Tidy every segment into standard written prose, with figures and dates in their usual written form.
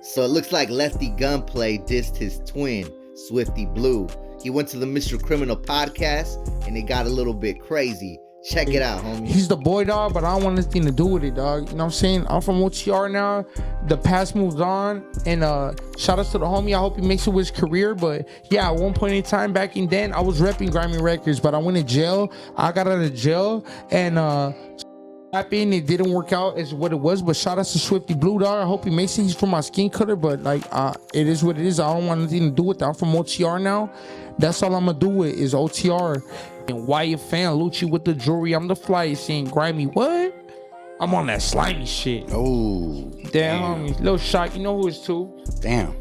So it looks like Lefty Gunplay dissed his twin, Swifty Blue. He went to the Mr.Criminal podcast and it got a little bit crazy. Check it out, homie. He's the boy, dog, but I don't want anything to do with it, dog. You know what I'm saying? I'm from OTR now. The past moves on. And shout out to the homie. I hope he makes it with his career. But yeah, at one point in time back in then, I was repping Grimy Records, but I went to jail. I got out of jail and happened. It didn't work out as what it was. But shout out to Swifty Blue, dog. I hope he makes it. He's from my skin color, but like it is what it is. I don't want anything to do with that. I'm from OTR now. That's all I'm gonna do with is OTR. And why you fan Lucci with the jewelry? I'm the fly saying Grimy. What? I'm on that slimy shit. Oh, damn, homie. Little shot. You know who it's too? Damn.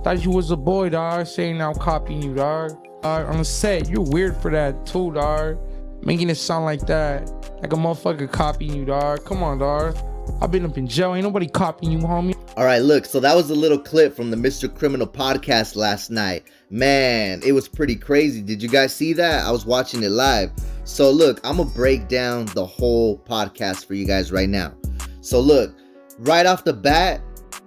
Thought you was a boy, dog. Saying I'm copying you, dog. On the set, you're weird for that too, dog. Making it sound like that, like a motherfucker copying you, dog. Come on, dog. I've been up in jail. Ain't nobody copying you, homie. All right, look, so that was a little clip from the Mr.Criminal podcast last night. Man, it was pretty crazy. Did you guys see that? I was watching it live. So look, I'm gonna break down the whole podcast for you guys right now. So look, right off the bat,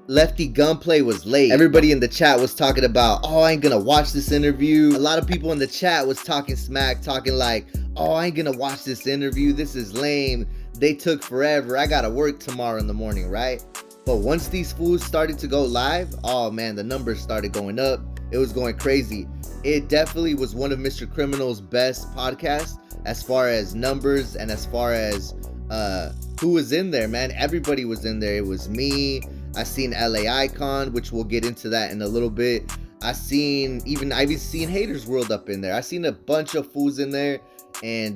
Lefty Gunplay was late. Everybody in the chat was talking about, oh, I ain't gonna watch this interview. A lot of people in the chat was talking smack, talking like, oh, I ain't gonna watch this interview. This is lame. They took forever. I gotta work tomorrow in the morning, right? But once these fools started to go live, oh man, the numbers started going up. It was going crazy. It definitely was one of Mr. Criminal's best podcasts as far as numbers and as far as who was in there, man. Everybody was in there. It was me. I seen LA Eyekon, which we'll get into that in a little bit. I've even seen Haters World up in there. I seen a bunch of fools in there. And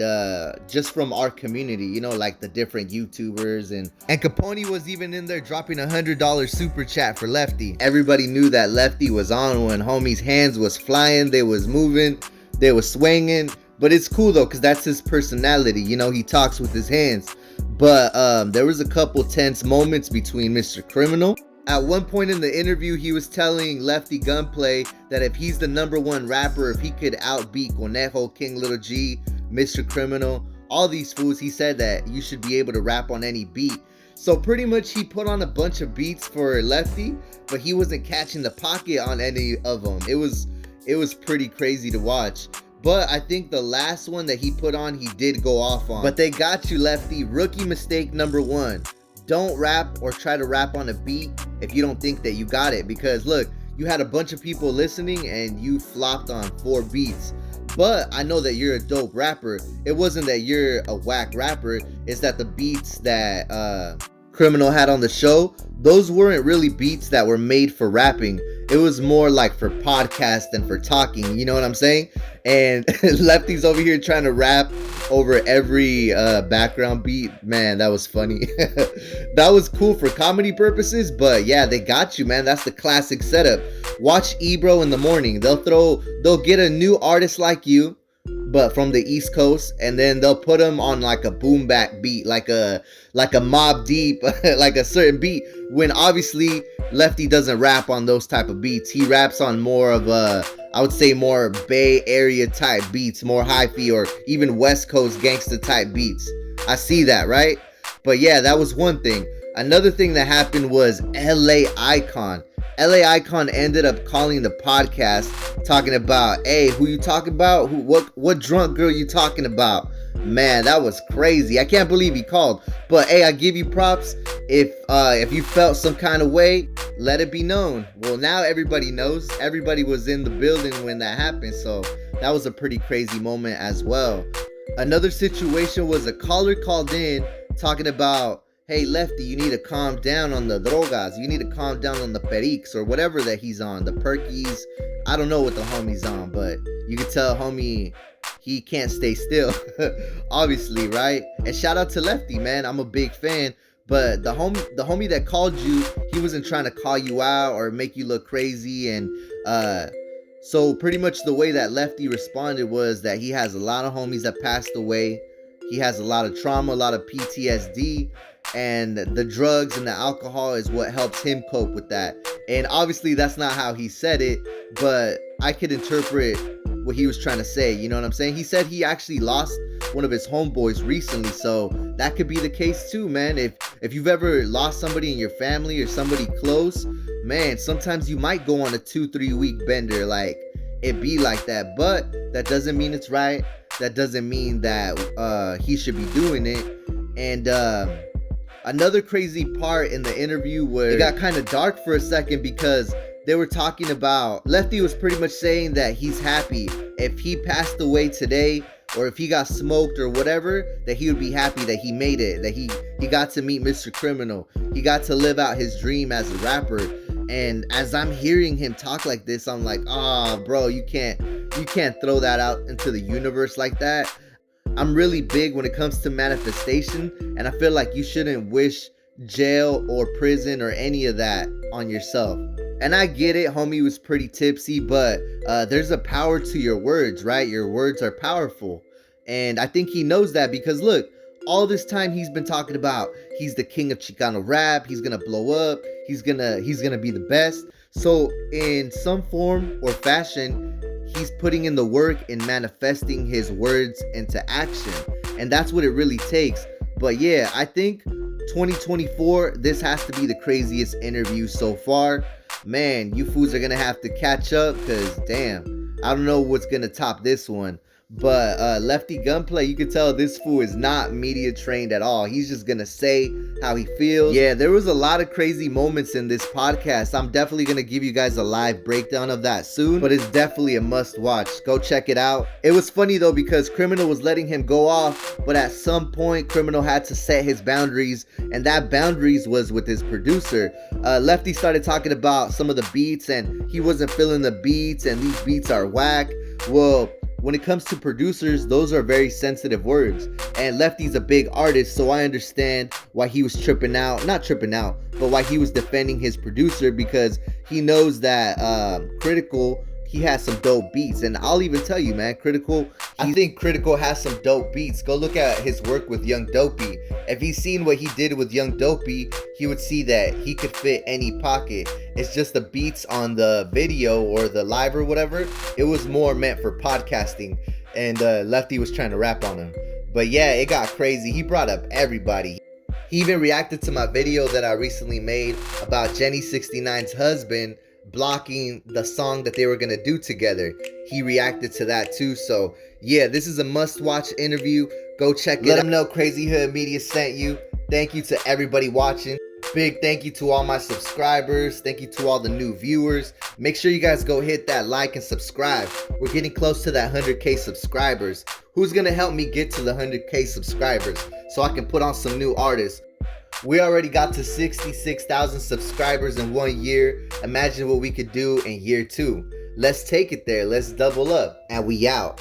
just from our community, you know, like the different YouTubers and Capone was even in there dropping $100 super chat for Lefty. Everybody knew that Lefty was on when homie's hands was flying, they was moving, they was swinging. But it's cool though, because that's his personality, you know, he talks with his hands. But there was a couple tense moments between Mr. Criminal. At one point in the interview, he was telling Lefty Gunplay that if he's the #1 rapper, if he could outbeat Conejo, King Little G, Mr. Criminal, all these fools, he said that you should be able to rap on any beat. So pretty much he put on a bunch of beats for Lefty, but he wasn't catching the pocket on any of them. It was pretty crazy to watch. But I think the last one that he put on, he did go off on. But they got you, Lefty. Rookie mistake #1. Don't rap or try to rap on a beat if you don't think that you got it. Because look, you had a bunch of people listening and you flopped on 4 beats. But I know that you're a dope rapper. It wasn't that you're a whack rapper. It's that the beats that Criminal had on the show, those weren't really beats that were made for rapping. It was more like for podcast and for talking, you know what I'm saying? And Lefty's over here trying to rap over every background beat. Man, that was funny. That was cool for comedy purposes, but yeah, they got you, man. That's the classic setup. Watch Ebro in the morning. They'll get a new artist like you, but from the East Coast, and then they'll put them on like a boom bap beat, like a Mobb Deep, like a certain beat, when obviously Lefty doesn't rap on those type of beats. He raps on more of I would say more Bay Area type beats, more hyphy or even West Coast gangsta type beats. I see that, right? But yeah, that was one thing. Another thing that happened was LA Eyekon. LA Eyekon ended up calling the podcast, talking about, hey, who you talking about? What drunk girl you talking about? Man, that was crazy. I can't believe he called. But hey, I give you props. If you felt some kind of way, let it be known. Well, now everybody knows. Everybody was in the building when that happened, so that was a pretty crazy moment as well. Another situation was a caller called in talking about, hey Lefty, you need to calm down on the drogas. You need to calm down on the periques or whatever that he's on, the perkies. I don't know what the homie's on, but you can tell homie, he can't stay still. Obviously, right? And shout out to Lefty, man. I'm a big fan. But the homie that called you, he wasn't trying to call you out or make you look crazy. And so pretty much the way that Lefty responded was that he has a lot of homies that passed away. He has a lot of trauma, a lot of PTSD. And the drugs and the alcohol is what helps him cope with that. And obviously that's not how he said it, but I could interpret what he was trying to say, you know what I'm saying? He said he actually lost one of his homeboys recently, so that could be the case too, man. If you've ever lost somebody in your family or somebody close, man, sometimes you might go on a 2-3 week bender. Like, it be like that, but that doesn't mean it's right. That doesn't mean that he should be doing it. And another crazy part in the interview where it got kind of dark for a second, because they were talking about, Lefty was pretty much saying that he's happy if he passed away today, or if he got smoked or whatever, that he would be happy that he made it, that he got to meet Mr. Criminal. He got to live out his dream as a rapper. And as I'm hearing him talk like this, I'm like, bro, you can't throw that out into the universe like that. I'm really big when it comes to manifestation, and I feel like you shouldn't wish jail or prison or any of that on yourself. And I get it, homie was pretty tipsy, but there's a power to your words, right? Your words are powerful. And I think he knows that, because look, all this time he's been talking about he's the king of Chicano rap, he's gonna blow up, he's gonna be the best. So in some form or fashion, he's putting in the work in manifesting his words into action. And that's what it really takes. But yeah, I think 2024, this has to be the craziest interview so far. Man, you fools are gonna have to catch up, because damn, I don't know what's gonna top this one. But Lefty Gunplay, you can tell this fool is not media trained at all. He's just gonna say how he feels. Yeah, there was a lot of crazy moments in this podcast. I'm definitely gonna give you guys a live breakdown of that soon, but it's definitely a must watch. Go check it out. It was funny though, because Criminal was letting him go off, but at some point Criminal had to set his boundaries, and that boundaries was with his producer. Lefty started talking about some of the beats, and he wasn't feeling the beats, and these beats are whack. Well, when it comes to producers, those are very sensitive words. And Lefty's a big artist, so I understand why he was tripping out. Not tripping out, but why he was defending his producer, because he knows that Critical, he has some dope beats. And I'll even tell you, man, I think Critical has some dope beats. Go look at his work with Young Dopey. If he's seen what he did with Young Dopey, he would see that he could fit any pocket. It's just the beats on the video or the live or whatever, it was more meant for podcasting, and Lefty was trying to rap on him. But yeah, it got crazy. He brought up everybody. He even reacted to my video that I recently made about Jenny 69's husband blocking the song that they were gonna do together. He reacted to that too. So yeah, this is a must-watch interview. Go check it out. Let them know Crazy Hood Media sent you. Thank you to everybody watching. Big thank you to all my subscribers. Thank you to all the new viewers. Make sure you guys go hit that like and subscribe. We're getting close to that 100K subscribers. Who's gonna help me get to the 100K subscribers so I can put on some new artists? We already got to 66,000 subscribers in 1 year. Imagine what we could do in year 2. Let's take it there. Let's double up. And we out.